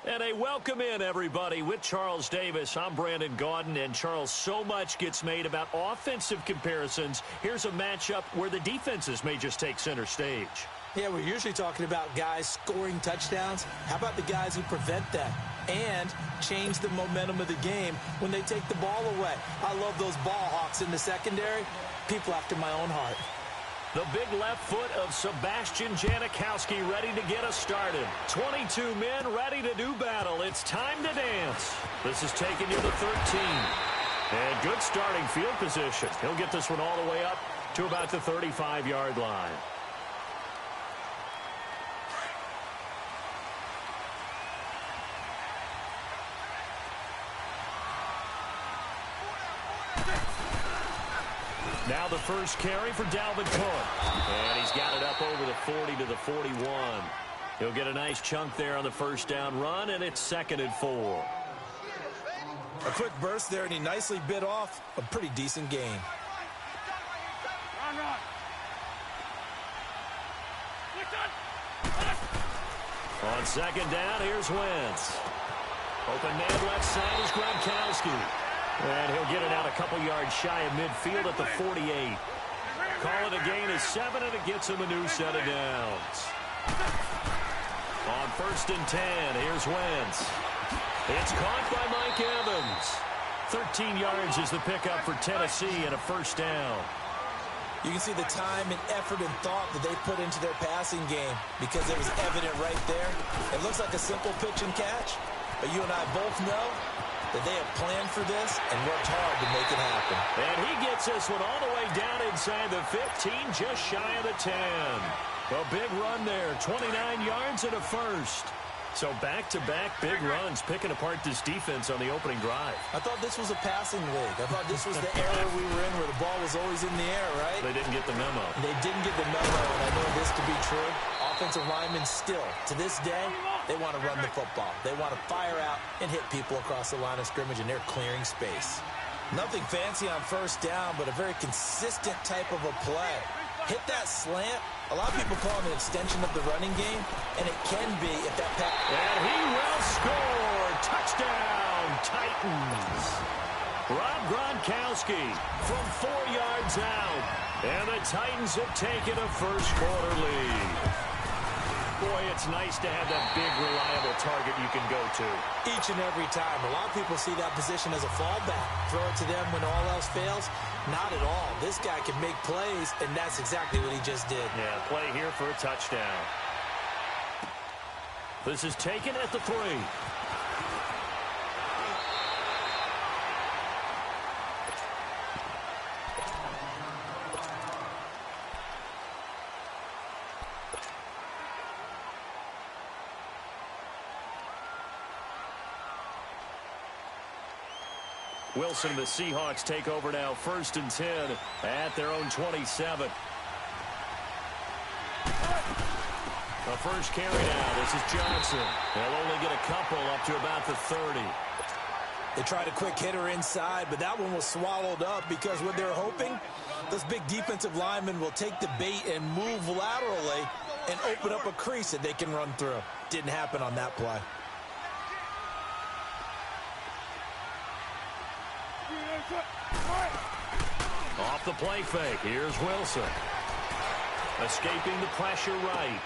And a welcome in, everybody, with Charles Davis. I'm Brandon Gaudin, and Charles, so much gets made about offensive comparisons. Here's a matchup where the defenses may just take center stage. Yeah, we're usually talking about guys scoring touchdowns. How about the guys who prevent that and change the momentum of the game when they take the ball away? I love those ball hawks in the secondary. People after my own heart. The big left foot of Sebastian Janikowski ready to get us started. 22 men ready to do battle. It's time to dance. This is taking you to 13. And good starting field position. He'll get this one all the way up to about the 35-yard line. Now the first carry for Dalvin Cook. And he's got it up over the 40 to the 41. He'll get a nice chunk there on the first down run, and it's 2nd and 4. A quick burst there, and he nicely bit off a pretty decent gain. On 2nd down, here's Wentz. Open man left side is Gronkowski. And he'll get it out a couple yards shy of midfield at the 48. Call it a gain of 7, and it gets him a new set of downs. On 1st and 10, here's Wentz. It's caught by Mike Evans. 13 yards is the pickup for Tennessee and a first down. You can see the time and effort and thought that they put into their passing game because it was evident right there. It looks like a simple pitch and catch, but you and I both know that they have planned for this and worked hard to make it happen. And he gets this one all the way down inside the 15, just shy of the 10. A big run there, 29 yards and a first. So back-to-back big runs, picking apart this defense on the opening drive. I thought this was a passing league. I thought this was the era we were in where the ball was always in the air, right? They didn't get the memo. They didn't get the memo, and I know this to be true. Offensive linemen still, to this day, they want to run the football. They want to fire out and hit people across the line of scrimmage, and they're clearing space. Nothing fancy on first down, but a very consistent type of a play. Hit that slant. A lot of people call it an extension of the running game, and it can be if that pass. And he will score. Touchdown, Titans. Rob Gronkowski from 4 yards out. And the Titans have taken a first-quarter lead. Boy, it's nice to have that big, reliable target you can go to. Each and every time. A lot of people see that position as a fallback. Throw it to them when all else fails. Not at all. This guy can make plays, and that's exactly what he just did. Yeah, play here for a touchdown. This is taken at the 3. Wilson and the Seahawks take over now, 1st and 10 at their own 27. The first carry now. This is Johnson. They'll only get a couple up to about the 30. They tried a quick hitter inside, but that one was swallowed up because what they're hoping, those big defensive linemen will take the bait and move laterally and open up a crease that they can run through. Didn't happen on that play. Off the play fake, here's Wilson. Escaping the pressure right.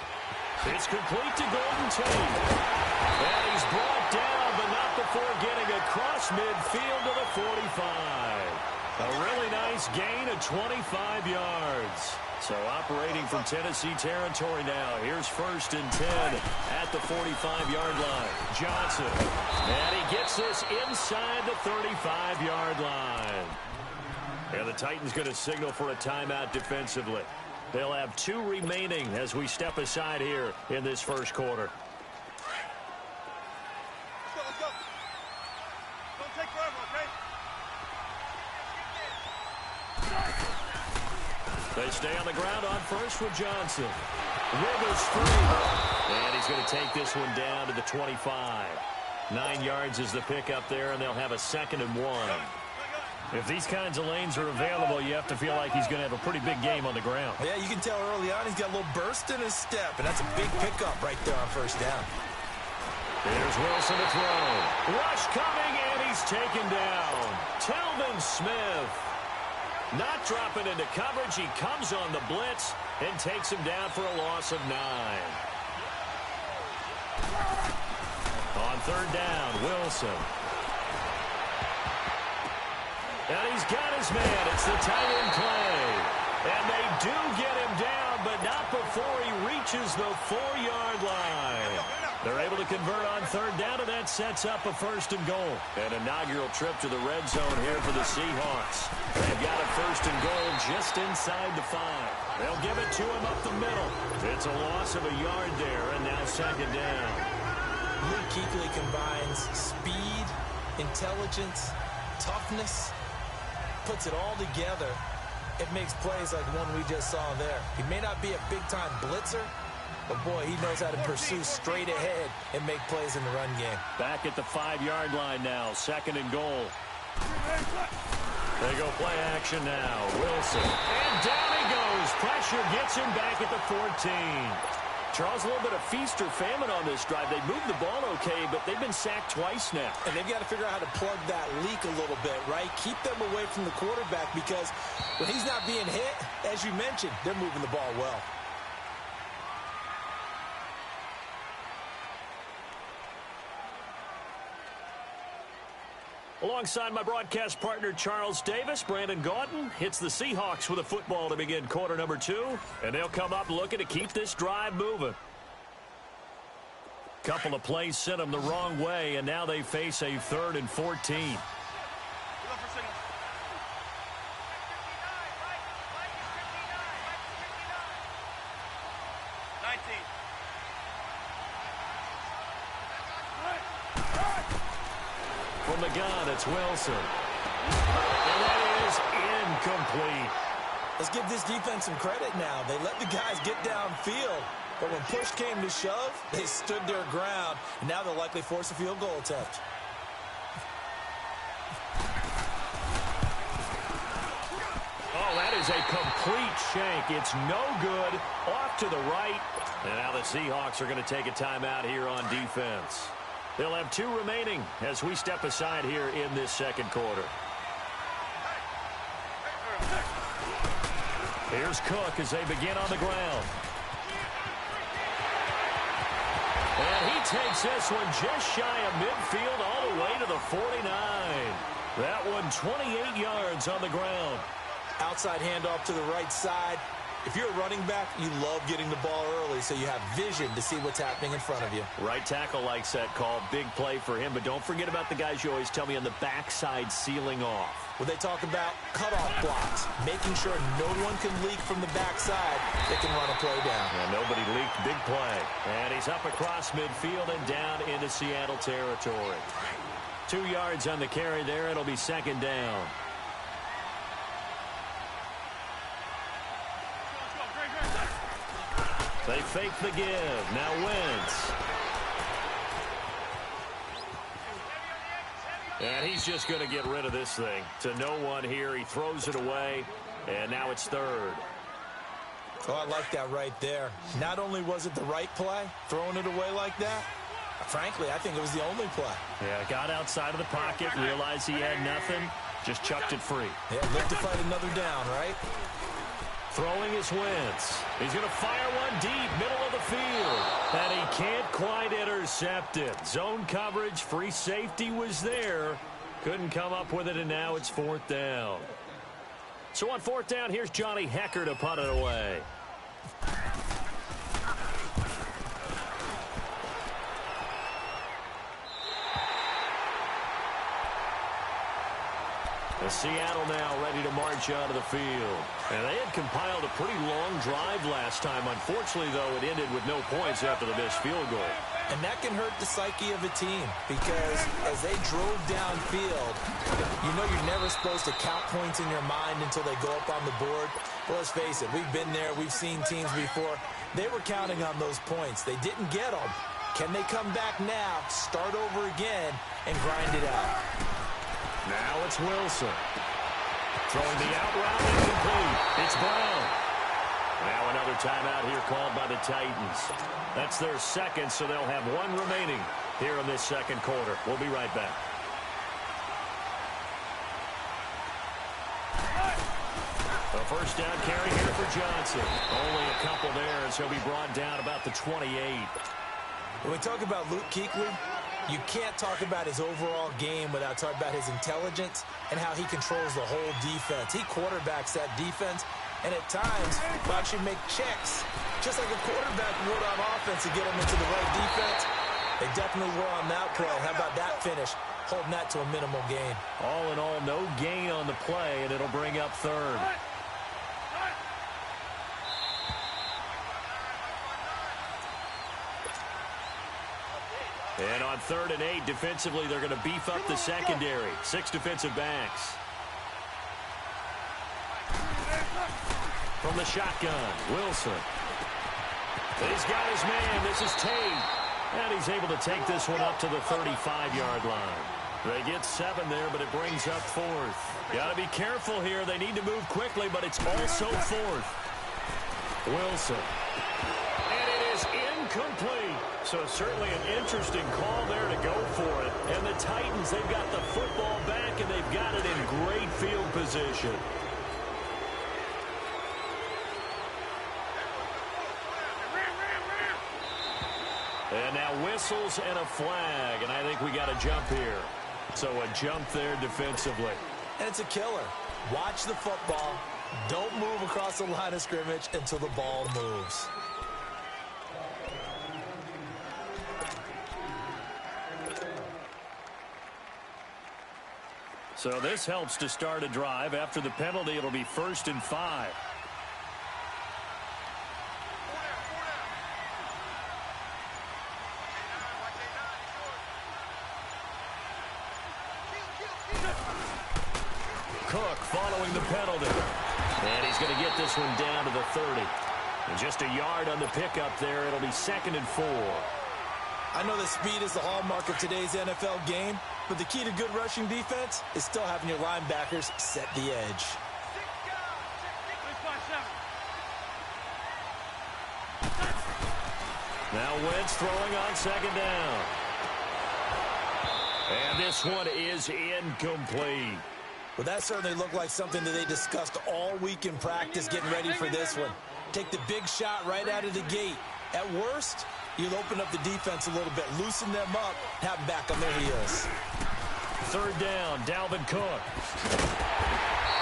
It's complete to Golden Tate. And he's brought down, but not before getting across midfield to the 45. A really nice gain of 25 yards. So operating from Tennessee territory now. Here's 1st and 10 at the 45-yard line. Johnson. And he gets this inside the 35-yard line. And the Titans going to signal for a timeout defensively. They'll have 2 remaining as we step aside here in this first quarter. Let's go. Don't take forever, okay? They stay on the ground on first with Johnson. Rivers free. And he's going to take this one down to the 25. 9 yards is the pickup there, and they'll have a 2nd and 1. If these kinds of lanes are available, you have to feel like he's going to have a pretty big game on the ground. Yeah, you can tell early on he's got a little burst in his step, and that's a big pickup right there on first down. Here's Wilson to throw. Rush coming, and he's taken down. Telvin Smith. Not dropping into coverage. He comes on the blitz and takes him down for a loss of 9. On third down, Wilson. And he's got his man. It's the tight end play. And they do get him down, but not before he reaches the 4-yard line. They're able to convert on third down, and that sets up a 1st and goal. An inaugural trip to the red zone here for the Seahawks. They've got a 1st and goal just inside the 5. They'll give it to him up the middle. It's a loss of a yard there, and now 2nd down. Luke Kuechly combines speed, intelligence, toughness, puts it all together. It makes plays like one we just saw there. He may not be a big-time blitzer, but, boy, he knows how to pursue straight ahead and make plays in the run game. Back at the 5-yard line now, 2nd and goal. They go play action now. Wilson. And down he goes. Pressure gets him back at the 14. Charles, a little bit of feast or famine on this drive. They moved the ball okay, but they've been sacked twice now. And they've got to figure out how to plug that leak a little bit, right? Keep them away from the quarterback because when he's not being hit, as you mentioned, they're moving the ball well. Alongside my broadcast partner, Charles Davis, Brandon Gaudin hits the Seahawks with a football to begin quarter number 2. And they'll come up looking to keep this drive moving. Couple of plays sent them the wrong way, and now they face a 3rd and 14. 19. From the gun, it's Wilson. And that is incomplete. Let's give this defense some credit now. They let the guys get downfield, but when push came to shove, they stood their ground, and now they'll likely force a field goal attempt. Oh, that is a complete shank. It's no good. Off to the right. And now the Seahawks are going to take a timeout here on defense. They'll have 2 remaining as we step aside here in this 2nd quarter. Here's Cook as they begin on the ground. And he takes this one just shy of midfield all the way to the 49. That one 28 yards on the ground. Outside handoff to the right side. If you're a running back, you love getting the ball early so you have vision to see what's happening in front of you. Right tackle likes that call. Big play for him, but don't forget about the guys you always tell me on the backside sealing off. When they talk about cutoff blocks, making sure no one can leak from the backside, they can run a play down. And nobody leaked. Big play. And he's up across midfield and down into Seattle territory. 2 yards on the carry there. It'll be 2nd down. They fake the give. Now Wentz. And he's just going to get rid of this thing. To no one here. He throws it away. And now it's 3rd. Oh, I like that right there. Not only was it the right play, throwing it away like that, frankly, I think it was the only play. Yeah, got outside of the pocket, realized he had nothing, just chucked it free. Yeah, live to fight another down, right? Throwing is Wentz. He's going to fire one deep, middle of the field. And he can't quite intercept it. Zone coverage, free safety was there. Couldn't come up with it, and now it's 4th down. So on 4th down, here's Johnny Hekker to punt it away. Seattle now ready to march out of the field. And they had compiled a pretty long drive last time. Unfortunately, though, it ended with no points after the missed field goal. And that can hurt the psyche of a team because as they drove downfield, you know you're never supposed to count points in your mind until they go up on the board. But let's face it, we've been there. We've seen teams before. They were counting on those points. They didn't get them. Can they come back now, start over again, and grind it out? Now it's Wilson. Throwing the out route incomplete. It's Brown. Now another timeout here called by the Titans. That's their 2nd, so they'll have 1 remaining here in this second quarter. We'll be right back. A first down carry here for Johnson. Only a couple there, so he'll be brought down about the 28. When we talk about Luke Kuechly, you can't talk about his overall game without talking about his intelligence and how he controls the whole defense. He quarterbacks that defense, and at times will actually make checks, just like a quarterback would on offense to get him into the right defense. They definitely were on that play. How about that finish? Holding that to a minimal gain. All in all, no gain on the play, and it'll bring up third. And on 3rd and 8, defensively, they're going to beef up the secondary. 6 defensive backs. From the shotgun, Wilson. He's got his man. This is Tate. And he's able to take this one up to the 35-yard line. They get 7 there, but it brings up 4th. Got to be careful here. They need to move quickly, but it's also 4th. Wilson. And it is incomplete. So certainly an interesting call there to go for it. And the Titans, they've got the football back, and they've got it in great field position. And now whistles and a flag, and I think we got a jump here. So a jump there defensively. And it's a killer. Watch the football. Don't move across the line of scrimmage until the ball moves. So this helps to start a drive. After the penalty, it'll be 1st and 5. Cook following the penalty. And he's going to get this one down to the 30. And just a yard on the pickup there. It'll be 2nd and 4. I know that speed is the hallmark of today's NFL game, but the key to good rushing defense is still having your linebackers set the edge. Now Wentz throwing on 2nd down. And this one is incomplete. Well, that certainly looked like something that they discussed all week in practice getting ready for this one. Take the big shot right out of the gate. At worst, you'll open up the defense a little bit, loosen them up, have them back on their heels. 3rd down, Dalvin Cook.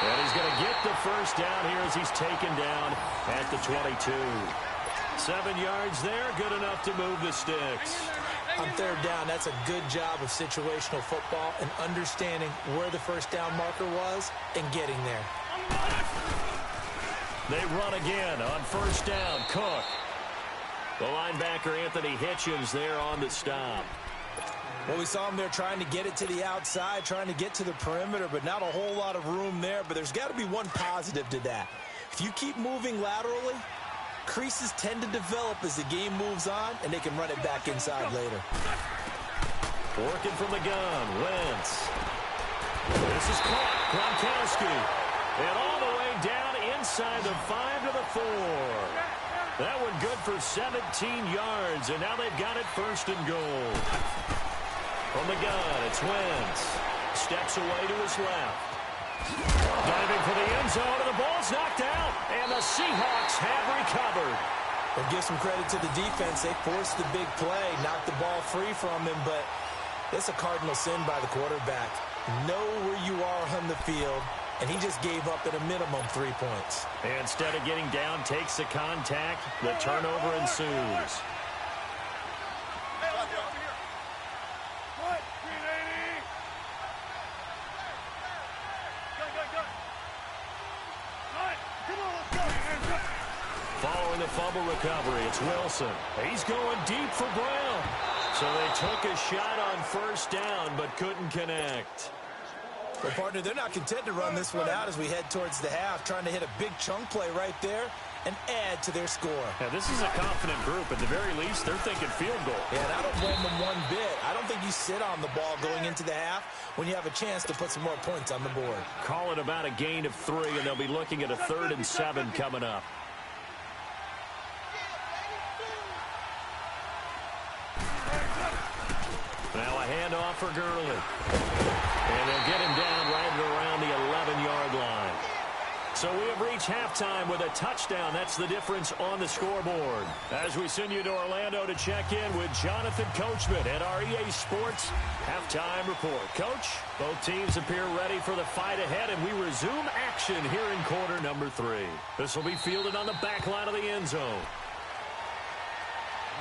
And he's going to get the first down here as he's taken down at the 22. 7 yards there, good enough to move the sticks. On 3rd down, that's a good job of situational football and understanding where the first down marker was and getting there. They run again on 1st down, Cook. The linebacker, Anthony Hitchens, there on the stop. Well, we saw him there trying to get it to the outside, trying to get to the perimeter, but not a whole lot of room there. But there's got to be one positive to that. If you keep moving laterally, creases tend to develop as the game moves on, and they can run it back inside later. Working from the gun, Wentz. This is caught, Gronkowski. And all the way down inside the 5 to the 4. That one good for 17 yards, and now they've got it 1st and goal. From the gun, it's Wentz. Steps away to his left. Diving for the end zone, and the ball's knocked out, and the Seahawks have recovered. Well, give some credit to the defense. They forced the big play, knocked the ball free from him, but it's a cardinal sin by the quarterback. Know where you are on the field, and he just gave up at a minimum 3 points. And instead of getting down, takes the contact. The turnover ensues. Following the fumble recovery, it's Wilson. He's going deep for Brown. So they took a shot on 1st down, but couldn't connect. Well, partner, they're not content to run this one out as we head towards the half, trying to hit a big chunk play right there and add to their score. Now, this is a confident group. At the very least, they're thinking field goal. Yeah, and I don't blame them one bit. I don't think you sit on the ball going into the half when you have a chance to put some more points on the board. Call it about a gain of 3, and they'll be looking at a 3rd and 7 coming up. handoff for Gurley. And they'll get him down right around the 11-yard line. So we have reached halftime with a touchdown. That's the difference on the scoreboard. As we send you to Orlando to check in with Jonathan Coachman at our EA Sports Halftime Report. Coach, both teams appear ready for the fight ahead, and we resume action here in quarter number 3. This will be fielded on the back line of the end zone.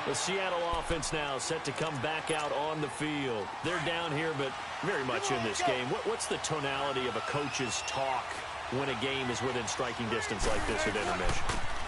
The Seattle offense now set to come back out on the field. They're down here, but very much in this game. What's the tonality of a coach's talk when a game is within striking distance like this at intermission?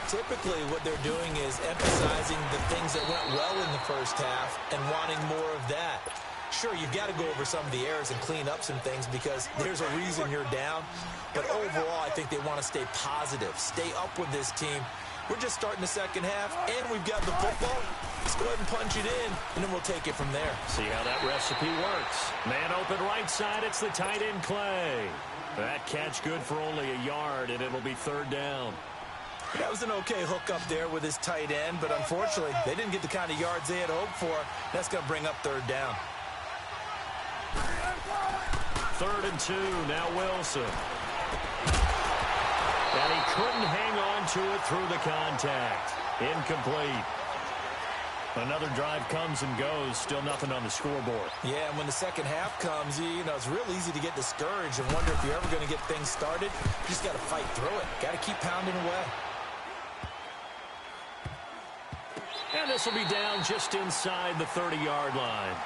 Typically, what they're doing is emphasizing the things that went well in the first half and wanting more of that. Sure, you've got to go over some of the errors and clean up some things because there's a reason you're down. But overall, I think they want to stay positive, stay up with this team. We're just starting the second half, and we've got the football. Let's go ahead and punch it in, and then we'll take it from there. See how that recipe works. Man open right side, it's the tight end Clay. That catch good for only a yard, and it'll be third down. That was an okay hook up there with his tight end, but unfortunately, they didn't get the kind of yards they had hoped for. That's going to bring up third down. 3rd and 2, now Wilson. And he couldn't hang on to it through the contact. Incomplete. Another drive comes and goes. Still nothing on the scoreboard. Yeah, and when the second half comes, you know, it's real easy to get discouraged and wonder if you're ever going to get things started. You just got to fight through it. Got to keep pounding away. And this will be down just inside the 30-yard line.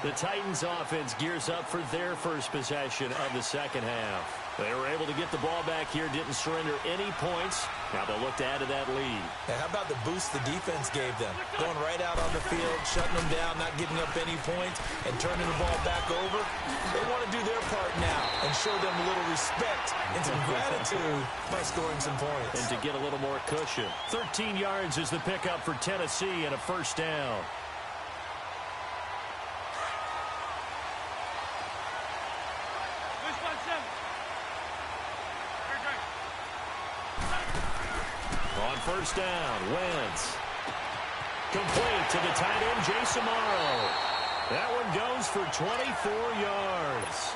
The Titans offense gears up for their first possession of the second half. They were able to get the ball back here, didn't surrender any points. Now they'll look to add to that lead. And how about the boost the defense gave them? Going right out on the field, shutting them down, not giving up any points, and turning the ball back over. They want to do their part now and show them a little respect and some gratitude by scoring some points. And to get a little more cushion. 13 yards is the pickup for Tennessee and a first down. First down, Wentz. Complete to the tight end, Jason Morrow. That one goes for 24 yards.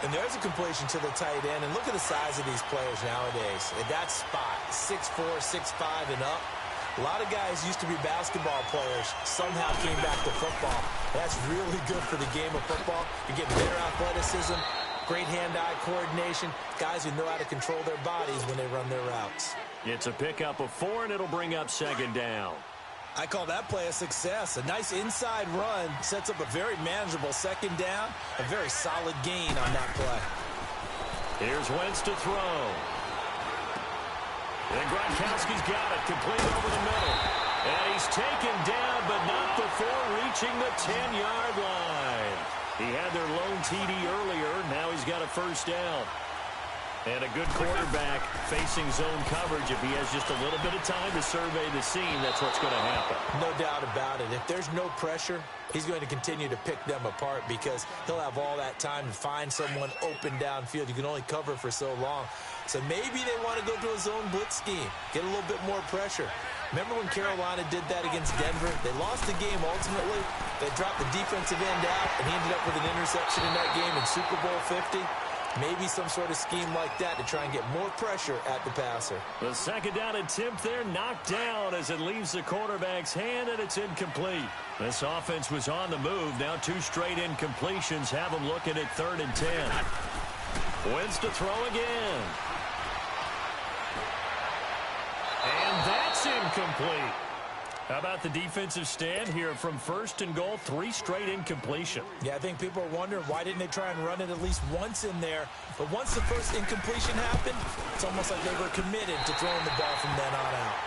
And there's a completion to the tight end. And look at the size of these players nowadays. At that spot, 6'4", 6'5", and up. A lot of guys used to be basketball players, somehow came back to football. That's really good for the game of football. You're getting better athleticism, great hand-eye coordination, guys who know how to control their bodies when they run their routes. It's a pickup of 4, and it'll bring up second down. I call that play a success. A nice inside run sets up a very manageable second down, a very solid gain on that play. Here's Wentz to throw. And Gronkowski's got it, complete over the middle. And he's taken down, but not before reaching the 10-yard line. He had their lone TD earlier. Now he's got a first down. And a good quarterback facing zone coverage. If he has just a little bit of time to survey the scene, that's what's going to happen. No doubt about it. If there's no pressure, he's going to continue to pick them apart because he'll have all that time to find someone open downfield. You can only cover for so long. So maybe they want to go to a zone blitz scheme, get a little bit more pressure. Remember when Carolina did that against Denver? They lost the game ultimately. They dropped the defensive end out, and he ended up with an interception in that game in Super Bowl 50. Maybe some sort of scheme like that to try and get more pressure at the passer. The second down attempt there knocked down as it leaves the quarterback's hand, and it's incomplete. This offense was on the move. Now 2 straight incompletions have them looking at 3rd and 10. Wentz to throw again. And that's incomplete. How about the defensive stand here from 1st and goal, 3 straight incompletion. Yeah, I think people are wondering why didn't they try and run it at least once in there. But once the first incompletion happened, it's almost like they were committed to throwing the ball from then on out.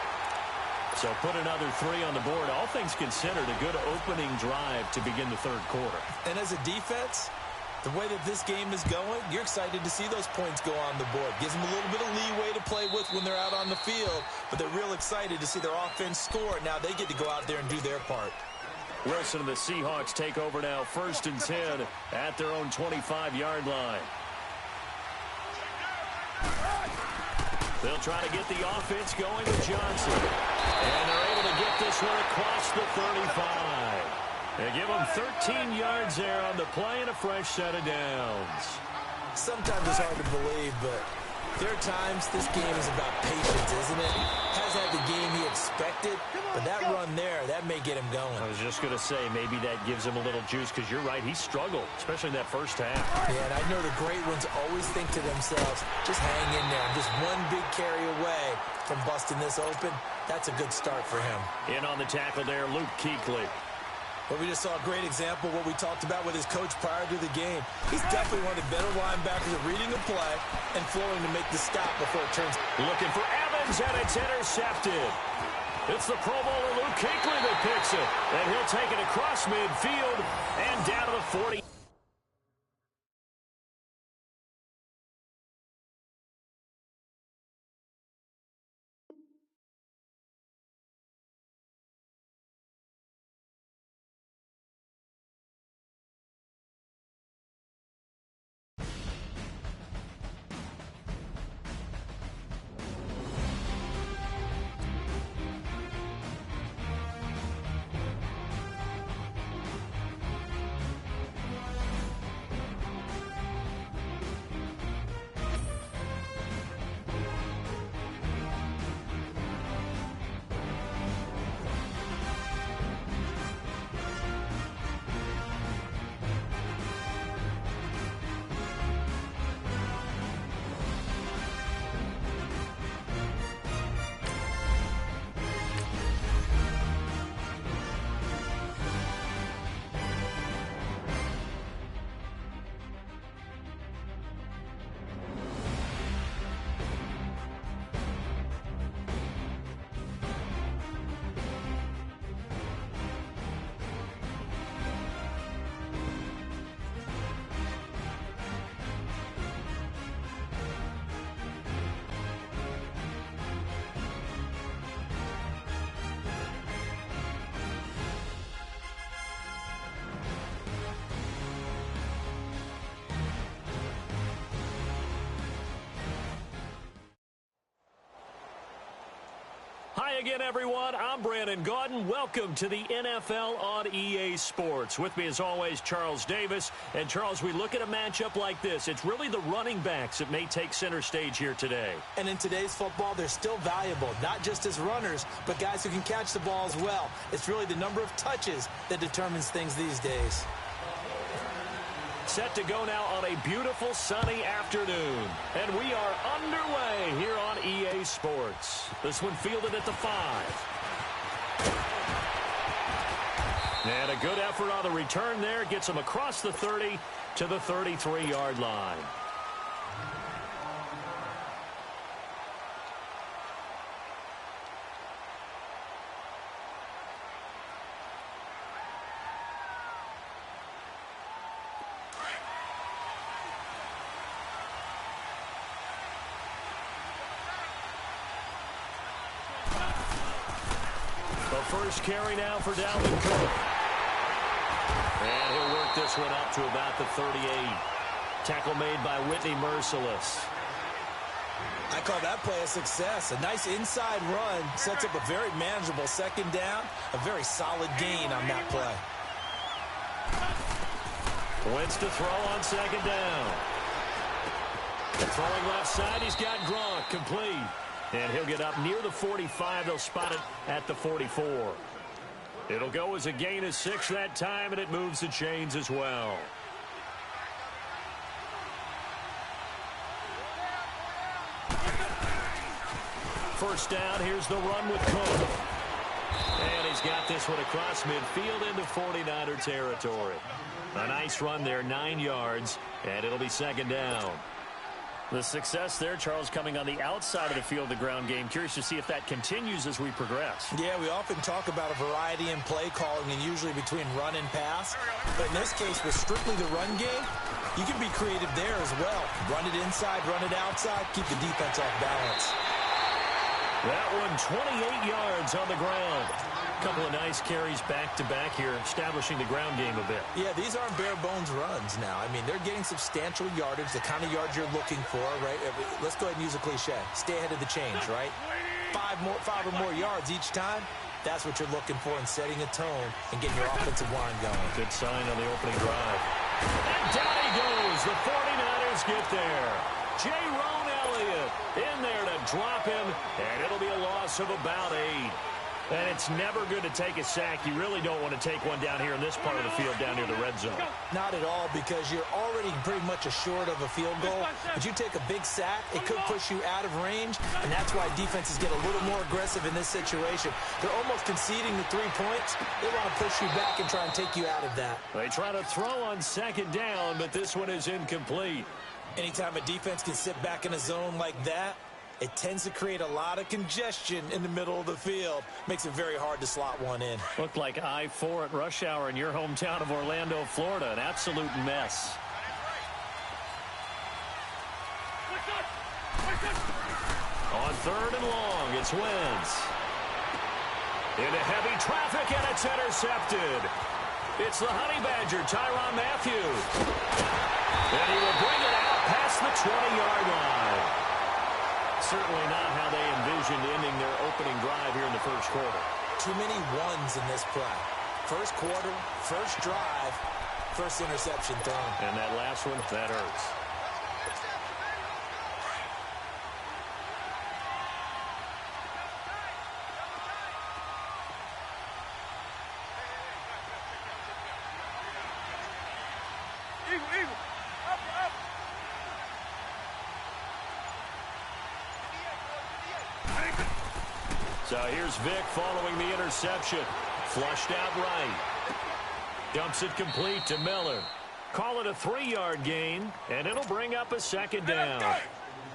So put another 3 on the board. All things considered, a good opening drive to begin the 3rd quarter. And as a defense, the way that this game is going, you're excited to see those points go on the board. Gives them a little bit of leeway to play with when they're out on the field, but they're real excited to see their offense score. Now they get to go out there and do their part. Wilson and the Seahawks take over now, 1st and 10 at their own 25-yard line. They'll try to get the offense going with Johnson. And they're able to get this one across the 35. They give him 13 yards there on the play and a fresh set of downs. Sometimes it's hard to believe, but there are times this game is about patience, isn't it? Has had the game he expected, but that run there, that may get him going. I was just going to say, maybe that gives him a little juice, because you're right, he struggled, especially in that first half. Yeah, and I know the great ones always think to themselves, just hang in there. Just one big carry away from busting this open. That's a good start for him. In on the tackle there, Luke Kuechly. But we just saw a great example of what we talked about with his coach prior to the game. He's definitely one of the better linebackers at reading the play and flowing to make the stop before it turns. Looking for Evans, and it's intercepted. It's the Pro Bowler Luke Kuechly that picks it. And he'll take it across midfield and down to the 40. Hi again, everyone. I'm Brandon Gaudin. Welcome to the NFL on EA Sports. With me, as always, Charles Davis. And, Charles, we look at a matchup like this. It's really the running backs that may take center stage here today. And in today's football, they're still valuable, not just as runners, but guys who can catch the ball as well. It's really the number of touches that determines things these days. Set to go now on a beautiful sunny afternoon. And we are underway here on EA Sports. This one fielded at the 5. And a good effort on the return there. Gets him across the 30 to the 33-yard line. First carry now for Dalvin Cook. And he'll work this one up to about the 38. Tackle made by Whitney Mercilus. I call that play a success. A nice inside run sets up a very manageable second down. A very solid gain on that play. Wentz to throw on second down. Throwing left side, he's got Gronk complete. And he'll get up near the 45. They'll spot it at the 44. It'll go as a gain of 6 that time, and it moves the chains as well. First down, here's the run with Cook. And he's got this one across midfield into 49er territory. A nice run there, 9 yards, and it'll be second down. The success there, Charles, coming on the outside of the field, the ground game. Curious to see if that continues as we progress. Yeah, we often talk about a variety in play calling and usually between run and pass. But in this case, with strictly the run game, you can be creative there as well. Run it inside, run it outside, keep the defense off balance. That one, 28 yards on the ground. A couple of nice carries back-to-back here, establishing the ground game a bit. Yeah, these aren't bare-bones runs now. I mean, they're getting substantial yardage, the kind of yards you're looking for, right? Let's go ahead and use a cliche. Stay ahead of the change, right? Five or more yards each time. That's what you're looking for in setting a tone and getting your offensive line going. Good sign on the opening drive. And down he goes. The 49ers get there. Jayrone Elliott in there to drop him, and it'll be a loss of about 8. And it's never good to take a sack. You really don't want to take one down here in this part of the field, down near the red zone. Not at all, because you're already pretty much assured of a field goal. But you take a big sack, it could push you out of range, and that's why defenses get a little more aggressive in this situation. They're almost conceding the 3 points. They want to push you back and try and take you out of that. They try to throw on second down, but this one is incomplete. Anytime a defense can sit back in a zone like that, it tends to create a lot of congestion in the middle of the field. Makes it very hard to slot one in. Looked like I-4 at rush hour in your hometown of Orlando, Florida. An absolute mess. On third and long, it's Wentz. Into heavy traffic, and it's intercepted. It's the Honey Badger, Tyrann Mathieu. And he will bring it out past the 20-yard line. Certainly not how they envisioned ending their opening drive here in the first quarter. Too many ones in this play. First quarter, first drive, first interception thrown. And that last one, that hurts. Eagle. Up. So here's Vick following the interception. Flushed out right. Dumps it complete to Miller. Call it a 3-yard gain, and it'll bring up a second down.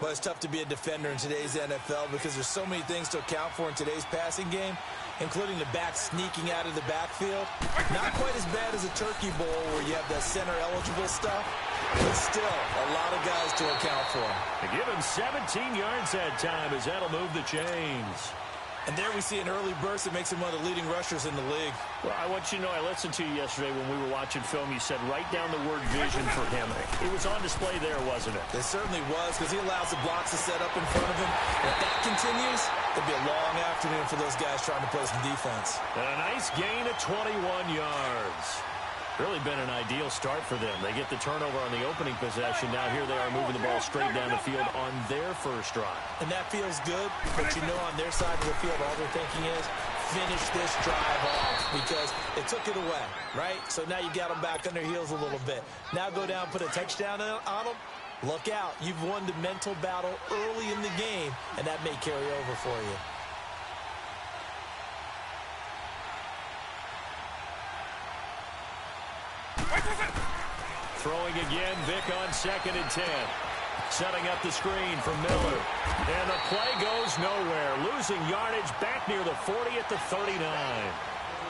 Well, it's tough to be a defender in today's NFL because there's so many things to account for in today's passing game, including the back sneaking out of the backfield. Not quite as bad as a turkey bowl where you have the center-eligible stuff, but still a lot of guys to account for. They give him 17 yards that time as that'll move the chains. And there we see an early burst that makes him one of the leading rushers in the league. Well, I want you to know, I listened to you yesterday when we were watching film. You said write down the word vision for him. It was on display there, wasn't it? It certainly was, because he allows the blocks to set up in front of him. If that continues, it'll be a long afternoon for those guys trying to play some defense. And a nice gain of 21 yards. Really been an ideal start for them. They get the turnover on the opening possession. Now here they are moving the ball straight down the field on their first drive. And that feels good, but you know on their side of the field all they're thinking is finish this drive off because it took it away, right? So now you got them back on their heels a little bit. Now go down, put a touchdown on them. Look out. You've won the mental battle early in the game, and that may carry over for you. Throwing again, Vick on 2nd and 10. Setting up the screen for Miller. And the play goes nowhere. Losing yardage back near the 40 at the 39.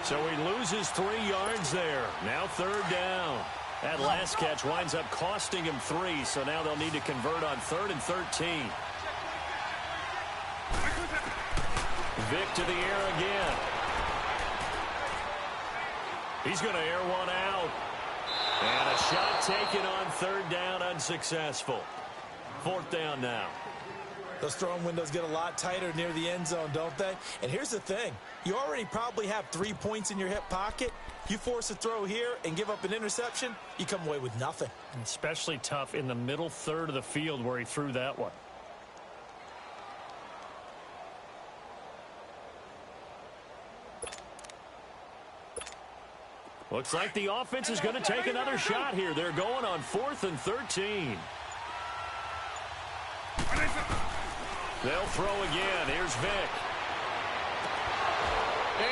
So he loses 3 yards there. Now 3rd down. That last catch winds up costing him 3, so now they'll need to convert on 3rd and 13. Vick to the air again. He's going to air one out. And a shot taken on 3rd down, unsuccessful. 4th down now. Those throwing windows get a lot tighter near the end zone, don't they? And here's the thing. You already probably have 3 points in your hip pocket. You force a throw here and give up an interception, you come away with nothing. Especially tough in the middle third of the field where he threw that one. Looks like the offense is going to take another shot here. They're going on 4th and 13. They'll throw again. Here's Vick.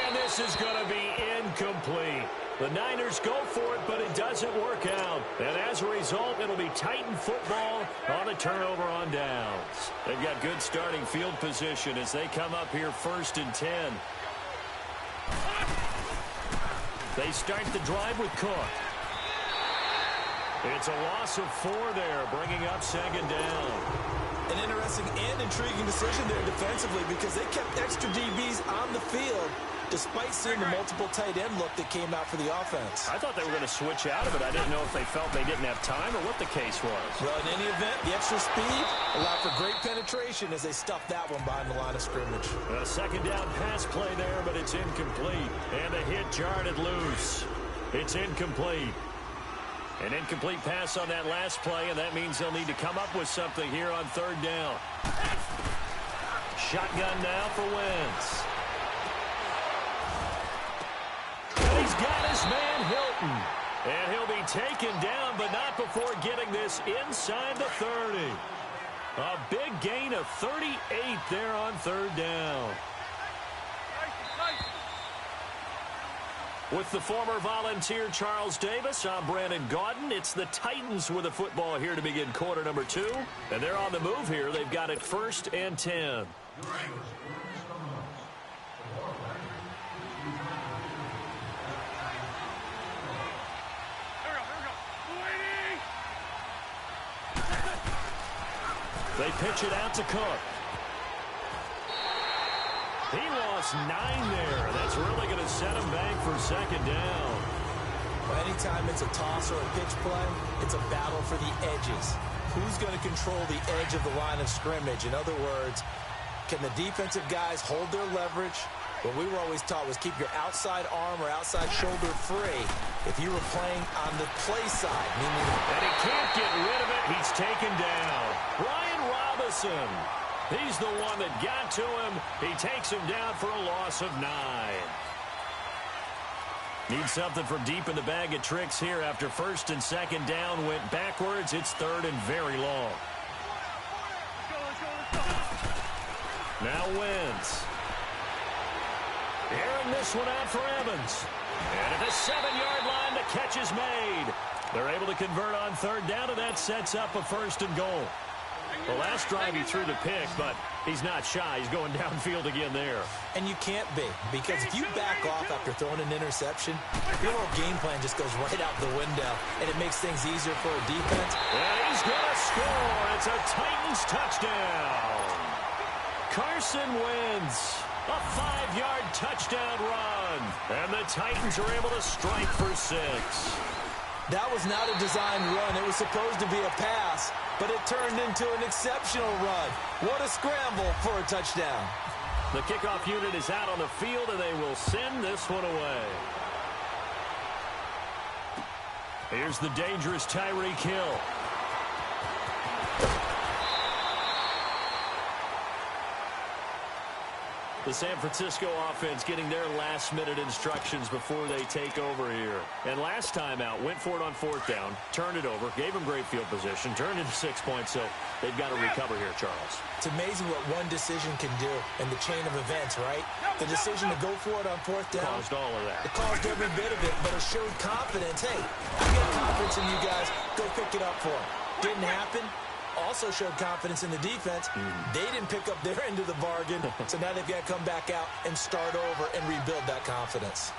And this is going to be incomplete. The Niners go for it, but it doesn't work out. And as a result, it'll be Titan football on a turnover on downs. They've got good starting field position as they come up here 1st and 10. They start the drive with Cook. It's a loss of 4 there, bringing up 2nd down. An interesting and intriguing decision there defensively because they kept extra DBs on the field despite seeing the multiple tight end look that came out for the offense. I thought they were going to switch out of it. I didn't know if they felt they didn't have time or what the case was. Well, in any event, the extra speed allowed for great penetration as they stuffed that one behind the line of scrimmage. A second down pass play there, but it's incomplete. And the hit jarred it loose. It's incomplete. An incomplete pass on that last play, and that means they'll need to come up with something here on third down. Shotgun now for Wentz. And he's got his man Hilton. And he'll be taken down, but not before getting this inside the 30. A big gain of 38 there on third down. With the former Volunteer Charles Davis, I'm Brandon Gaudin. It's the Titans with the football here to begin quarter number 2. And they're on the move here. They've got it 1st and 10. They pitch it out to Cook. He lost 9 there. That's really going to set him back for second down. Well, anytime it's a toss or a pitch play, it's a battle for the edges. Who's going to control the edge of the line of scrimmage? In other words, can the defensive guys hold their leverage? What we were always taught was keep your outside arm or outside shoulder free if you were playing on the play side. Meaning, and he can't get rid of it. He's taken down. Brian Robinson. He's the one that got to him. He takes him down for a loss of 9. Need something from deep in the bag of tricks here after first and second down went backwards. It's third and very long. Now Wentz. Airing this one out for Evans. And at the 7-yard line, the catch is made. They're able to convert on third down, and that sets up a 1st and goal. The last drive he threw the pick, but he's not shy. He's going downfield again there. And you can't be, because if you back off after throwing an interception, your whole game plan just goes right out the window, and it makes things easier for a defense. And he's going to score. It's a Titans touchdown. Carson Wentz, a 5-yard touchdown run. And the Titans are able to strike for 6. That was not a designed run. It was supposed to be a pass, but it turned into an exceptional run. What a scramble for a touchdown. The kickoff unit is out on the field, and they will send this one away. Here's the dangerous Tyreek Hill. The San Francisco offense getting their last-minute instructions before they take over here. And last time out, went for it on 4th down, turned it over, gave them great field position, turned into 6 points, so they've got to recover here, Charles. It's amazing what one decision can do in the chain of events, right? The decision to go for it on 4th down. Caused all of that. It caused every bit of it, but it showed confidence. Hey, I got confidence in you guys. Go pick it up for them. Didn't happen. Also showed confidence in the defense. They didn't pick up their end of the bargain, so now they've got to come back out and start over and rebuild that confidence.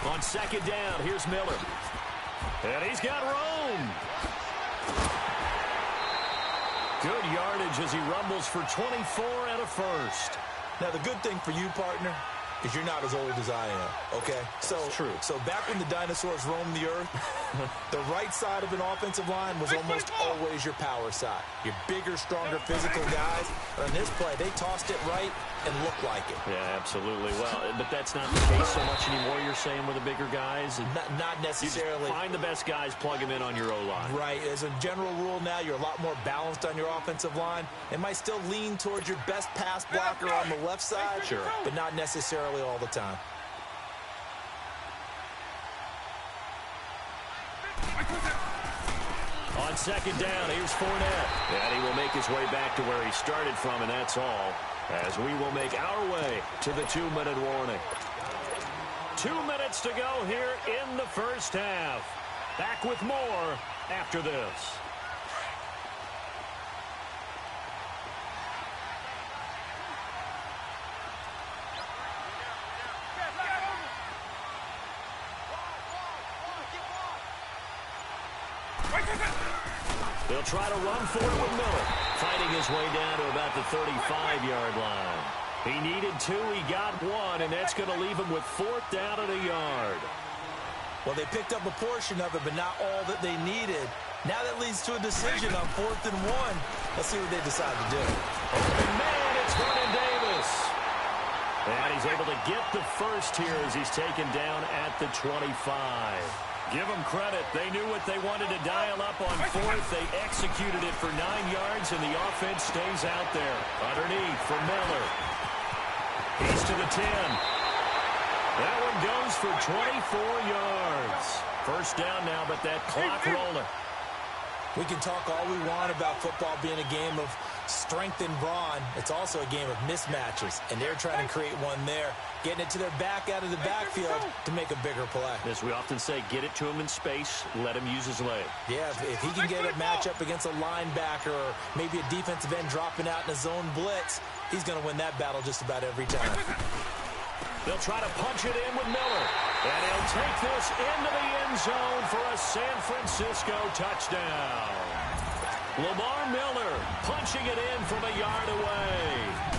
On second down, here's Miller. And he's got Rome. Good yardage as he rumbles for 24 and a 1st. Now, the good thing for you, partner, is you're not as old as I am, okay? That's true. So back when the dinosaurs roamed the earth, the right side of an offensive line was almost always your power side. Your bigger, stronger, physical guys. But on this play, they tossed it right and looked like it. Yeah, absolutely. Well, but that's not the case so much anymore, you're saying, with the bigger guys? Not necessarily. You just find the best guys, plug them in on your O-line. Right. As a general rule now, you're a lot more balanced on your offensive line. It might still lean towards your best pass blocker on the left side, sure, but not necessarily all the time. On second down, here's Fournette. And he will make his way back to where he started from, and that's all, as we will make our way to the 2-minute warning. 2 minutes to go here in the first half. Back with more after this. They'll try to run for it with Miller. Fighting his way down to about the 35-yard line. He needed 2, he got 1, and that's going to leave him with 4th down and a yard. Well, they picked up a portion of it, but not all that they needed. Now that leads to a decision on 4th and 1. Let's see what they decide to do. Open man, it's Vernon Davis. And he's able to get the first here as he's taken down at the 25. Give them credit. They knew what they wanted to dial up on 4th. They executed it for 9 yards, and the offense stays out there. Underneath for Miller. He's to the 10. That one goes for 24 yards. First down now, but that clock rolling. We can talk all we want about football being a game of strength and brawn. It's also a game of mismatches, and they're trying to create one there, getting it to their back out of the backfield to make a bigger play. As we often say, get it to him in space, let him use his leg. Yeah, if he can get a matchup against a linebacker or maybe a defensive end dropping out in a zone blitz, he's going to win that battle just about every time. They'll try to punch it in with Miller. And he'll take this into the end zone for a San Francisco touchdown. Lamar Miller punching it in from a yard away.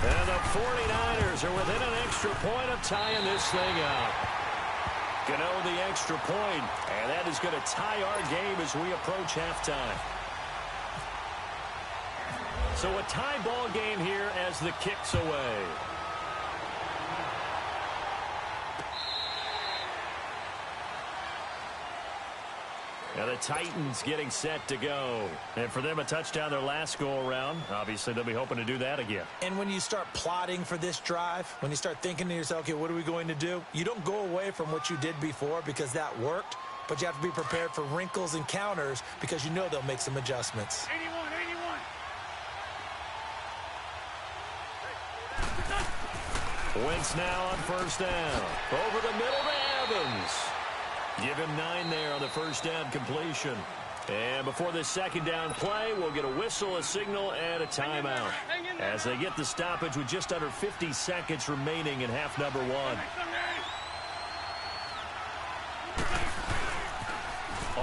And the 49ers are within an extra point of tying this thing up. Gano the extra point, and that is going to tie our game as we approach halftime. So a tie ball game here as the kick's away. Now the Titans getting set to go. And for them, a touchdown their last go-around. Obviously, they'll be hoping to do that again. And when you start plotting for this drive, when you start thinking to yourself, okay, what are we going to do? You don't go away from what you did before because that worked, but you have to be prepared for wrinkles and counters because you know they'll make some adjustments. 81. Wentz now on first down. Over the middle to Evans. Give him 9 there on the first down completion. And before this second down play, we'll get a whistle, a signal, and a timeout. As they get the stoppage with just under 50 seconds remaining in half number 1.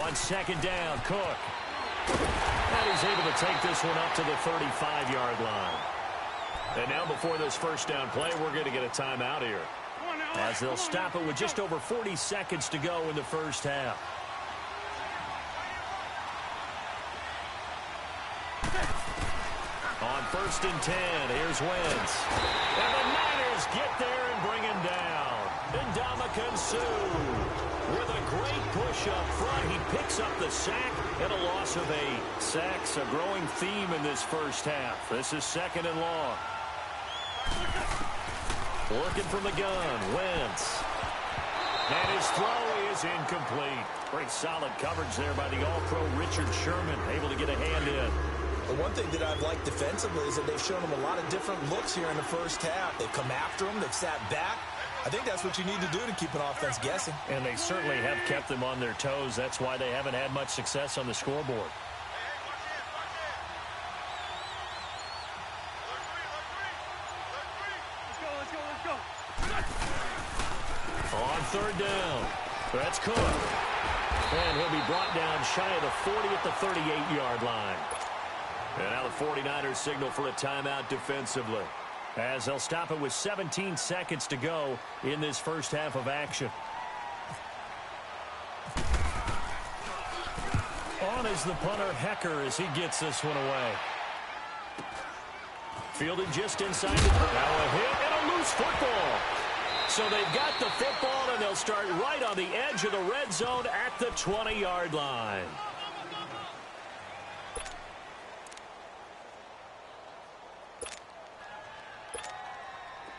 On second down, Cook. And he's able to take this one up to the 35-yard line. And now before this first down play, we're going to get a timeout here, as they'll stop it with just over 40 seconds to go in the first half. On first and 10, here's Wentz. And the Niners get there and bring him down. Ndamukong Suh with a great push up front. He picks up the sack and a loss of 8. Sacks, a growing theme in this first half. This is second and long. Looking from the gun, Wentz. And his throw is incomplete. Great solid coverage there by the All-Pro Richard Sherman, able to get a hand in. The one thing that I've liked defensively is that they've shown them a lot of different looks here in the first half. They've come after them, they've sat back. I think that's what you need to do to keep an offense guessing. And they certainly have kept them on their toes. That's why they haven't had much success on the scoreboard. On third down, that's Cook. And he'll be brought down shy of the 40 at the 38-yard line. And now the 49ers signal for a timeout defensively, as they'll stop it with 17 seconds to go in this first half of action. On is the punter, Hecker, as he gets this one away. Fielded just inside the... Now a hit and a loose football. So they've got the football, and they'll start right on the edge of the red zone at the 20-yard line.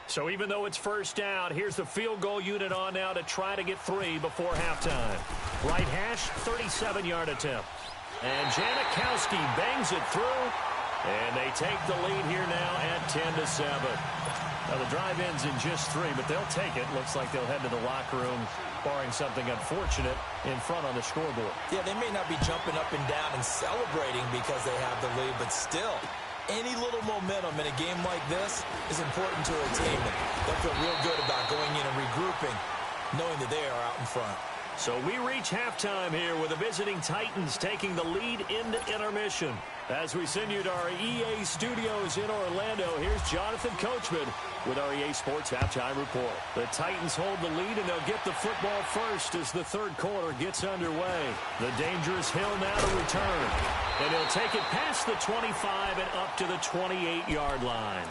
So even though it's first down, here's the field goal unit on now to try to get 3 before halftime. Right hash, 37-yard attempt. And Janikowski bangs it through, and they take the lead here now at 10-7. Now the drive ends in just 3, but they'll take it. Looks like they'll head to the locker room, barring something unfortunate, in front on the scoreboard. Yeah, they may not be jumping up and down and celebrating because they have the lead, but still, any little momentum in a game like this is important to a team. They'll feel real good about going in and regrouping, knowing that they are out in front. So we reach halftime here with the visiting Titans taking the lead into intermission. As we send you to our EA studios in Orlando, here's Jonathan Coachman with our EA Sports Halftime Report. The Titans hold the lead, and they'll get the football first as the third quarter gets underway. The dangerous Hill now to return. And he'll take it past the 25 and up to the 28-yard line.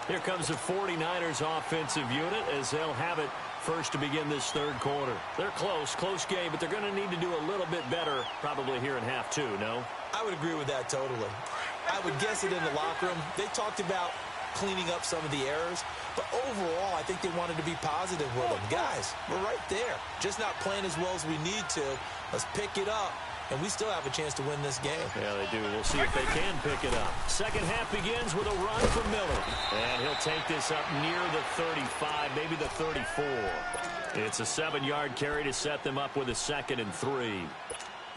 Here comes the 49ers offensive unit as they'll have it first to begin this third quarter. They're close game, but they're going to need to do a little bit better probably here in half two, no? I would agree with that totally. I would guess it in the locker room. They talked about cleaning up some of the errors, but overall, I think they wanted to be positive with them. Guys, we're right there. Just not playing as well as we need to. Let's pick it up, and we still have a chance to win this game. Yeah, they do. We'll see if they can pick it up. Second half begins with a run from Miller, and he'll take this up near the 35, maybe the 34. It's a 7-yard carry to set them up with a 2nd and 3.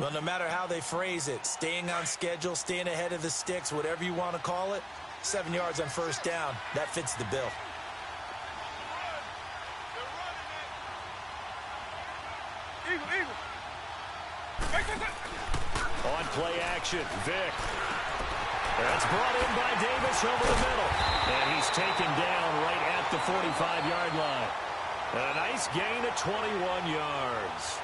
Well, no matter how they phrase it, staying on schedule, staying ahead of the sticks, whatever you want to call it, 7 yards on first down, that fits the bill. On play action, Vick. That's brought in by Davis over the middle. And he's taken down right at the 45-yard line. A nice gain of 21 yards.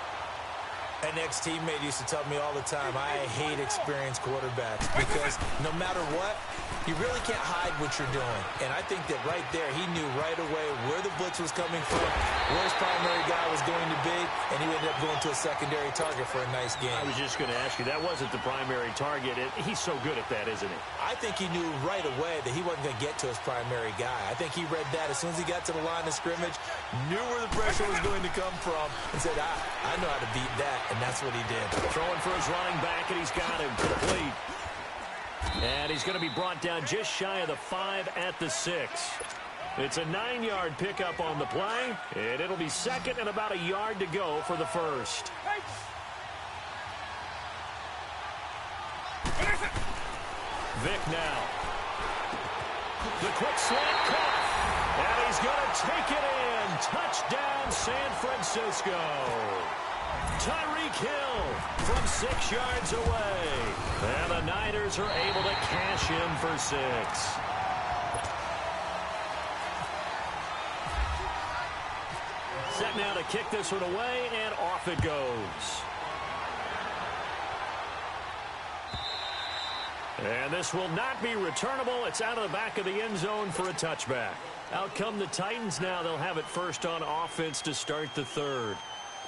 An ex-teammate used to tell me all the time, I hate experienced quarterbacks because no matter what, you really can't hide what you're doing. And I think that right there, he knew right away where the blitz was coming from, where his primary guy was going to be, and he ended up going to a secondary target for a nice game. I was just going to ask you, that wasn't the primary target. He's so good at that, isn't he? I think he knew right away that he wasn't going to get to his primary guy. I think he read that as soon as he got to the line of scrimmage, knew where the pressure was going to come from, and said, I know how to beat that. And that's what he did. Throwing for his running back, and he's got him complete. And he's going to be brought down just shy of the 5 at the 6. It's a 9-yard pickup on the play, and it'll be 2nd and about a yard to go for the first. Vick now. The quick slant caught, and he's going to take it in. Touchdown, San Francisco. Tyreek Hill from 6 yards away. And the Niners are able to cash in for 6. Set now to kick this one away, and off it goes. And this will not be returnable. It's out of the back of the end zone for a touchback. Out come the Titans now. They'll have it first on offense to start the third.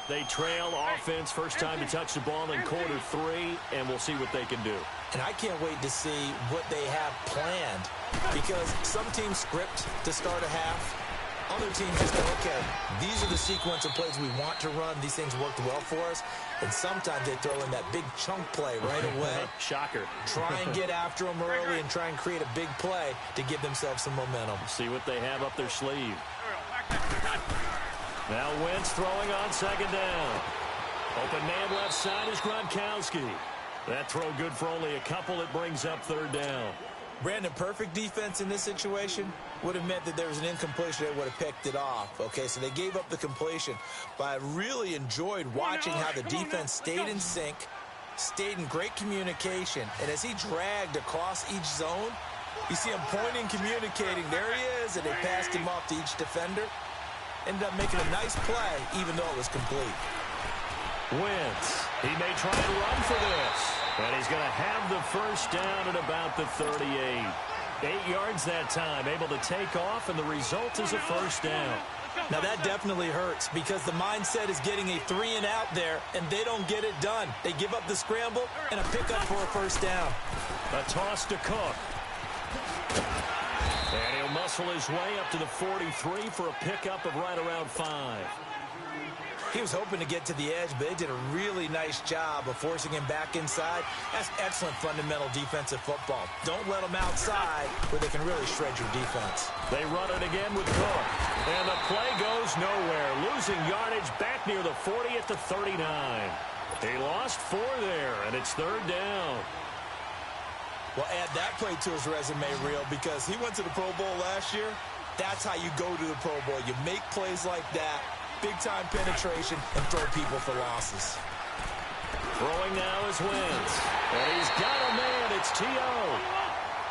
They trail offense, first time to touch the ball in quarter 3, and we'll see what they can do. And I can't wait to see what they have planned, because some teams script to start a half. Other teams just go, okay, these are the sequence of plays we want to run. These things worked well for us. And sometimes they throw in that big chunk play right away. Shocker. Try and get after them early and try and create a big play to give themselves some momentum. See what they have up their sleeve. Now Wentz throwing on 2nd down. Open man left side is Gronkowski. That throw good for only a couple. It brings up 3rd down. Brandon, perfect defense in this situation would have meant that there was an incompletion that would have picked it off. Okay, so they gave up the completion. But I really enjoyed watching how the defense stayed in sync, stayed in great communication. And as he dragged across each zone, you see him pointing, communicating. There he is, and they passed him off to each defender. Ended up making a nice play, even though it was complete. Wentz, he may try and run for this. And he's going to have the first down at about the 38. 8 yards that time, able to take off, and the result is a first down. Now that definitely hurts because the mindset is getting a 3-and-out there, and they don't get it done. They give up the scramble and a pickup for a first down. A toss to Cook. And he'll muscle his way up to the 43 for a pickup of right around 5. He was hoping to get to the edge, but they did a really nice job of forcing him back inside. That's excellent fundamental defensive football. Don't let them outside where they can really shred your defense. They run it again with Cook. And the play goes nowhere. Losing yardage back near the 40 at the 39. He lost 4 there, and it's 3rd down. Well, add that play to his resume reel because he went to the Pro Bowl last year. That's how you go to the Pro Bowl. You make plays like that. big-time penetration and throw people for losses. Throwing now is Wentz. And he's got a man. It's T.O.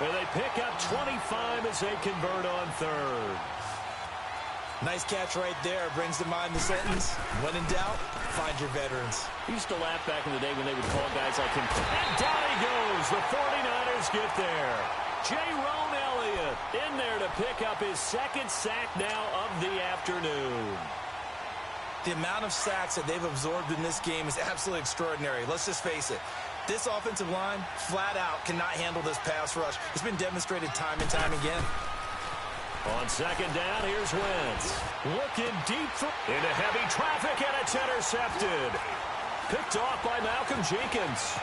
And they pick up 25 as they convert on third. Nice catch right there. Brings to mind the sentence, when in doubt, find your veterans. He used to laugh back in the day when they would call guys like him. And down he goes. The 49ers get there. Jerome Elliott in there to pick up his second sack now of the afternoon. The amount of sacks that they've absorbed in this game is absolutely extraordinary. Let's just face it. This offensive line, flat out, cannot handle this pass rush. It's been demonstrated time and time again. On second down, here's Wentz. Looking deep into heavy traffic, and it's intercepted. Picked off by Malcolm Jenkins.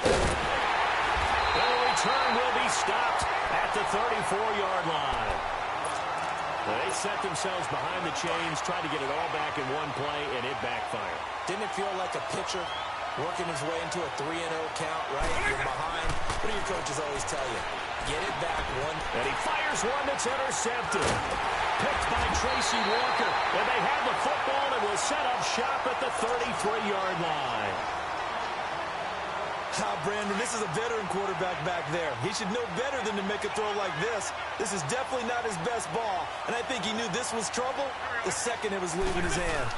The return will be stopped at the 34-yard line. They set themselves behind the chains, tried to get it all back in one play, and it backfired. Didn't it feel like a pitcher working his way into a 3-0 count, right? You're behind. What do your coaches always tell you? Get it back one. And he fires one that's intercepted. Picked by Tracy Walker. And they have the football and will set up shop at the 33-yard line. Brandon, this is a veteran quarterback back there. He should know better than to make a throw like this. This is definitely not his best ball. And I think he knew this was trouble the second it was leaving his hand.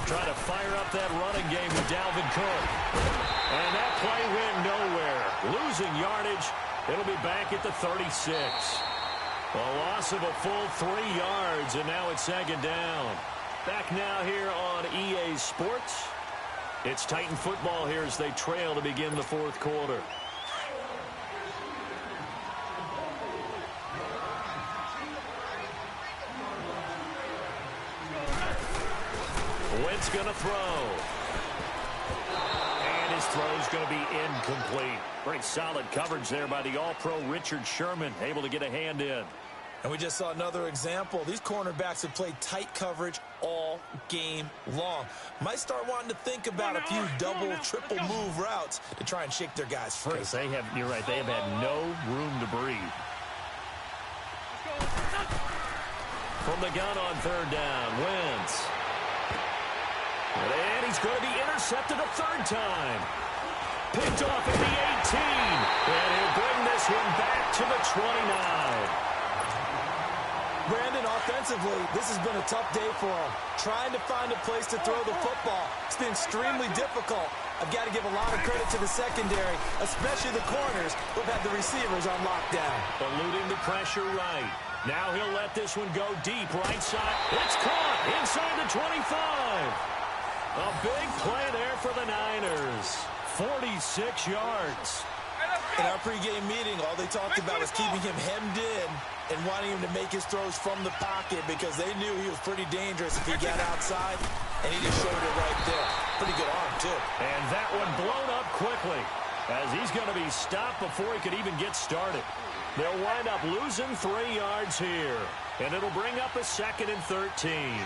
Trying to fire up that running game with Dalvin Cook. And that play went nowhere. Losing yardage. It'll be back at the 36. A loss of a full 3 yards, and now it's second down. Back now here on EA Sports. It's Titan football here as they trail to begin the fourth quarter. Wentz going to throw. And his throw's going to be incomplete. Great solid coverage there by the All-Pro Richard Sherman, able to get a hand in. And we just saw another example. These cornerbacks have played tight coverage all game long. Might start wanting to think about a few double, triple move routes to try and shake their guys free. They have, you're right, they have had no room to breathe. From the gun on third down, Wentz. And he's going to be intercepted a third time. Picked off at the 18. And he'll bring this one back to the 29. Brandon, offensively, this has been a tough day for him. Trying to find a place to throw the football. It's been extremely difficult. I've got to give a lot of credit to the secondary, especially the corners who have had the receivers on lockdown. Eluding the pressure right. Now he'll let this one go deep right side. It's caught inside the 25. A big play there for the Niners. 46 yards. In our pregame meeting, all they talked about was keeping him hemmed in and wanting him to make his throws from the pocket because they knew he was pretty dangerous if he got outside, and he just showed it right there. Pretty good arm, too. And that one blown up quickly as he's going to be stopped before he could even get started. They'll wind up losing 3 yards here, and it'll bring up a 2nd and 13.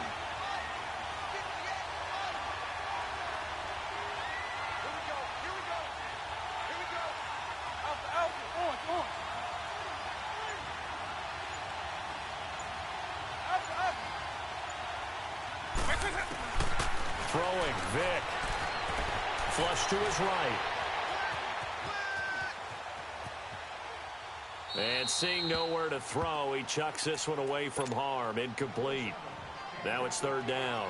Throwing, Vick. Flush to his right. And seeing nowhere to throw, he chucks this one away from harm. Incomplete. Now it's third down.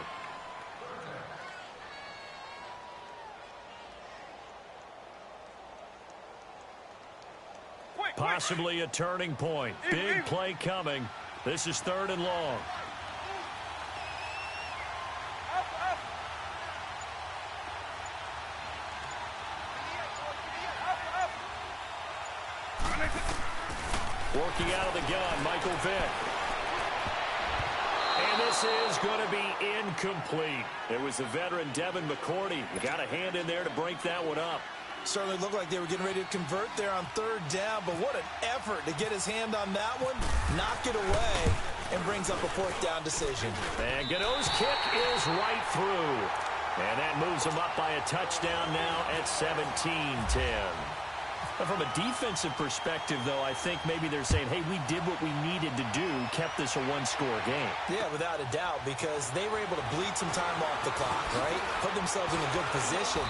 Possibly a turning point. Big play coming. This is 3rd and long. Working out of the gun, Michael Vick. And this is going to be incomplete. It was the veteran Devin McCourty. He got a hand in there to break that one up. Certainly looked like they were getting ready to convert there on 3rd down, but what an effort to get his hand on that one, knock it away, and brings up a 4th down decision. And Gano's kick is right through. And that moves him up by a touchdown now at 17-10. From a defensive perspective, though, I think maybe they're saying, hey, we did what we needed to do, kept this a one-score game. Yeah, without a doubt, because they were able to bleed some time off the clock, right? Put themselves in a good position,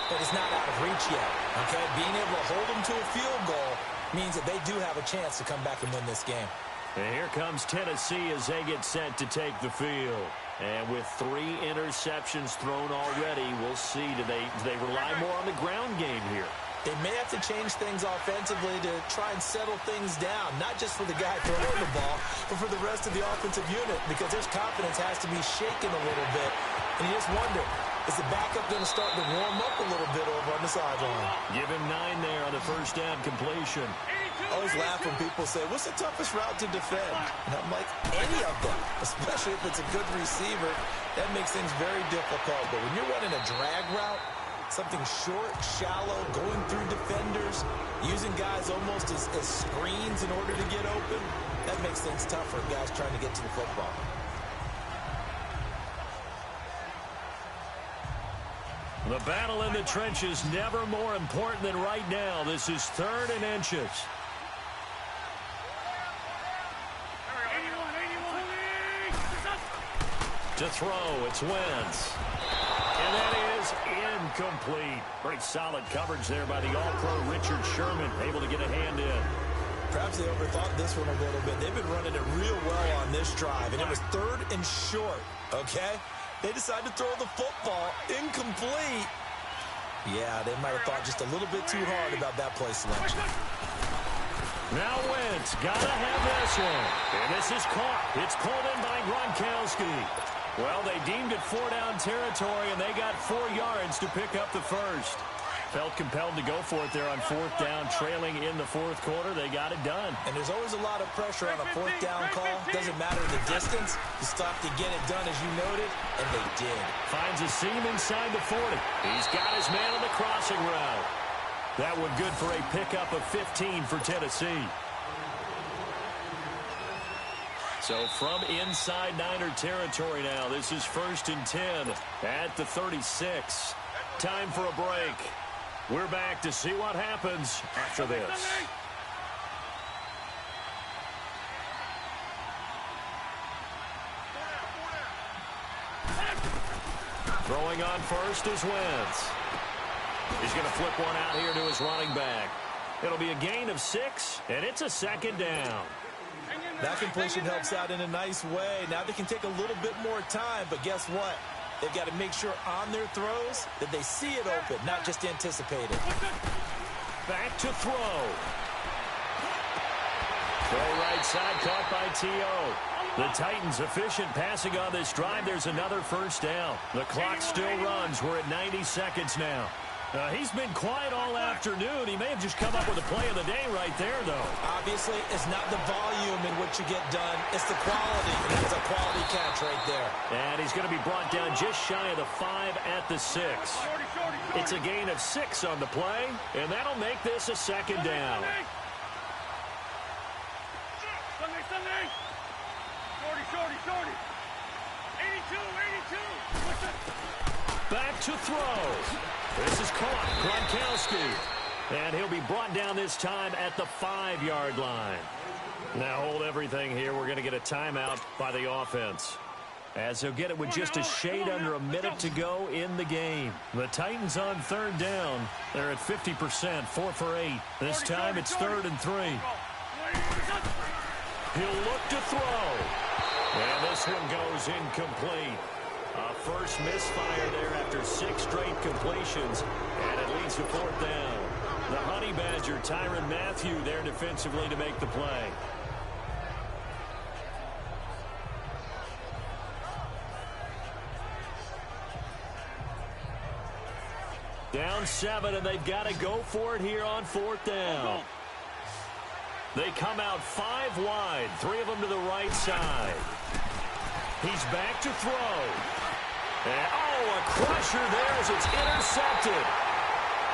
but it's not out of reach yet, okay? Being able to hold them to a field goal means that they do have a chance to come back and win this game. And here comes Tennessee as they get set to take the field. And with 3 interceptions thrown already, we'll see, do they rely more on the ground game here? They may have to change things offensively to try and settle things down, not just for the guy throwing the ball, but for the rest of the offensive unit, because their confidence has to be shaken a little bit. And you just wonder, is the backup going to start to warm up a little bit over on the sideline? Give him 9 there on the first down completion. I always laugh when people say, what's the toughest route to defend? And I'm like, any of them, especially if it's a good receiver. That makes things very difficult. But when you're running a drag route, something short, shallow, going through defenders, using guys almost as screens in order to get open, that makes things tough for guys trying to get to the football. The battle in the trenches never more important than right now. This is 3rd and inches. To throw, it's Wentz. And that is incomplete. Pretty solid coverage there by the All-Pro Richard Sherman, able to get a hand in. Perhaps they overthought this one a little bit. They've been running it real well on this drive, and it was 3rd and short, okay? They decided to throw the football incomplete. Yeah, they might have thought just a little bit too hard about that play selection. Now Wentz, gotta have this one. And this is caught. It's pulled in by Gronkowski. Well, they deemed it 4-down territory, and they got 4 yards to pick up the first. Felt compelled to go for it there on 4th down, trailing in the 4th quarter. They got it done. And there's always a lot of pressure on a 4th down call. Doesn't matter the distance. You stop to get it done, as you noted, and they did. Finds a seam inside the 40. He's got his man on the crossing route. That one good for a pickup of 15 for Tennessee. So from inside Niner territory now, this is 1st and 10 at the 36. Time for a break. We're back to see what happens after this. Throwing on first is Wentz. He's going to flip one out here to his running back. It'll be a gain of 6, and it's a 2nd down. That completion helps out in a nice way. Now they can take a little bit more time, but guess what? They've got to make sure on their throws that they see it open, not just anticipate it. Back to throw. Throw right side, caught by T.O. The Titans efficient passing on this drive. There's another 1st down. The clock still runs. We're at 90 seconds now. He's been quiet all afternoon. He may have just come up with a play of the day right there, though. Obviously, it's not the volume in which you get done. It's the quality. And it's a quality catch right there. And he's going to be brought down just shy of the 5 at the 6. It's a gain of 6 on the play, and that'll make this a 2nd down. Sunday. Shorty. 82. Back to throw. This is caught. Gronkowski. And he'll be brought down this time at the 5-yard line. Now hold everything here. We're going to get a timeout by the offense, as he'll get it with just a shade under a minute to go in the game. The Titans on 3rd down. They're at 50%, 4 for 8. This time it's 3rd and 3. He'll look to throw. And this one goes incomplete. A first misfire there after 6 straight completions, and it leads to 4th down. The Honey Badger, Tyrann Mathieu, there defensively to make the play. Down 7, and they've got to go for it here on 4th down. They come out 5 wide, 3 of them to the right side. He's back to throw. And, a crusher there as it's intercepted.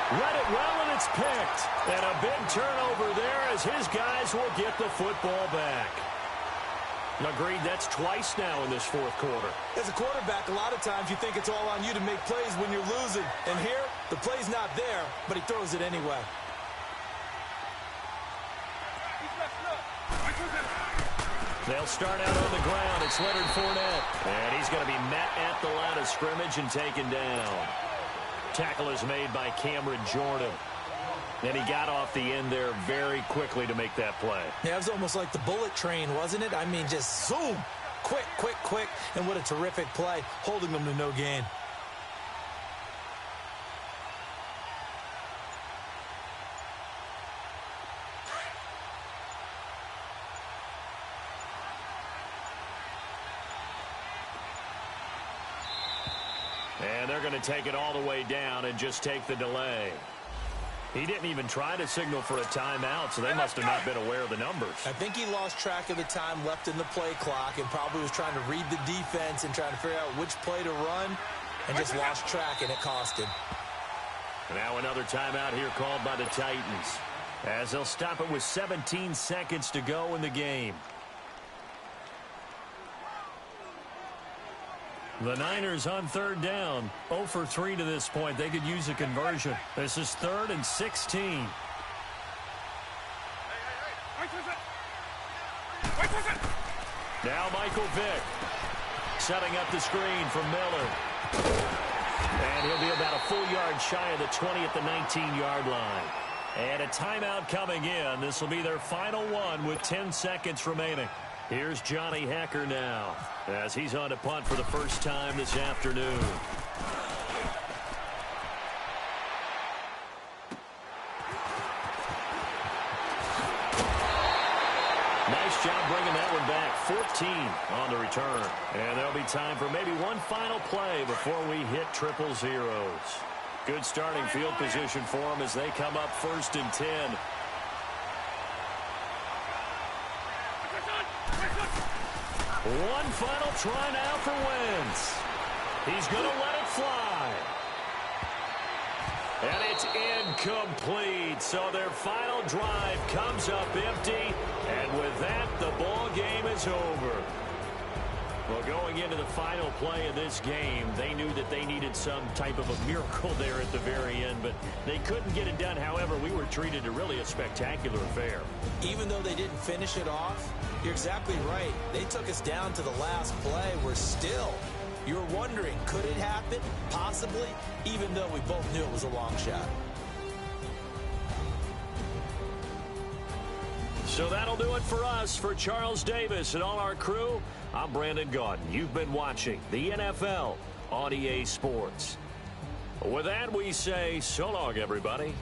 Read it well, and it's picked. And a big turnover there as his guys will get the football back. Agreed, that's twice now in this 4th quarter. As a quarterback, a lot of times you think it's all on you to make plays when you're losing. And here, the play's not there, but he throws it anyway. They'll start out on the ground. It's Leonard Fournette. And he's going to be met at the line of scrimmage and taken down. Tackle is made by Cameron Jordan. And he got off the end there very quickly to make that play. Yeah, it was almost like the bullet train, wasn't it? I mean, just zoom. Quick, quick, quick. And what a terrific play, holding them to no gain. And they're going to take it all the way down and just take the delay. He didn't even try to signal for a timeout, so they must have not been aware of the numbers. I think he lost track of the time left in the play clock and probably was trying to read the defense and trying to figure out which play to run and just lost track, and it cost him. Now another timeout here called by the Titans, as they'll stop it with 17 seconds to go in the game. The Niners on third down, 0 for 3 to this point. They could use a conversion. This is 3rd and 16. Now Michael Vick setting up the screen for Miller. And he'll be about a full yard shy of the 20 at the 19-yard line. And a timeout coming in. This will be their final one with 10 seconds remaining. Here's Johnny Hekker now, as he's on to punt for the first time this afternoon. Nice job bringing that one back. 14 on the return. And there'll be time for maybe one final play before we hit triple zeros. Good starting field position for them as they come up 1st and 10. One final try now for Wentz. He's going to let it fly. And it's incomplete. So their final drive comes up empty. And with that, the ball game is over. Well, going into the final play of this game, they knew that they needed some type of a miracle there at the very end, but they couldn't get it done. However, we were treated to really a spectacular affair. Even though they didn't finish it off, you're exactly right. They took us down to the last play. We're still, you're wondering, could it happen? Possibly, even though we both knew it was a long shot. So that'll do it for us. For Charles Davis and all our crew, I'm Brandon Gaudin. You've been watching the NFL on EA Sports. With that, we say so long, everybody.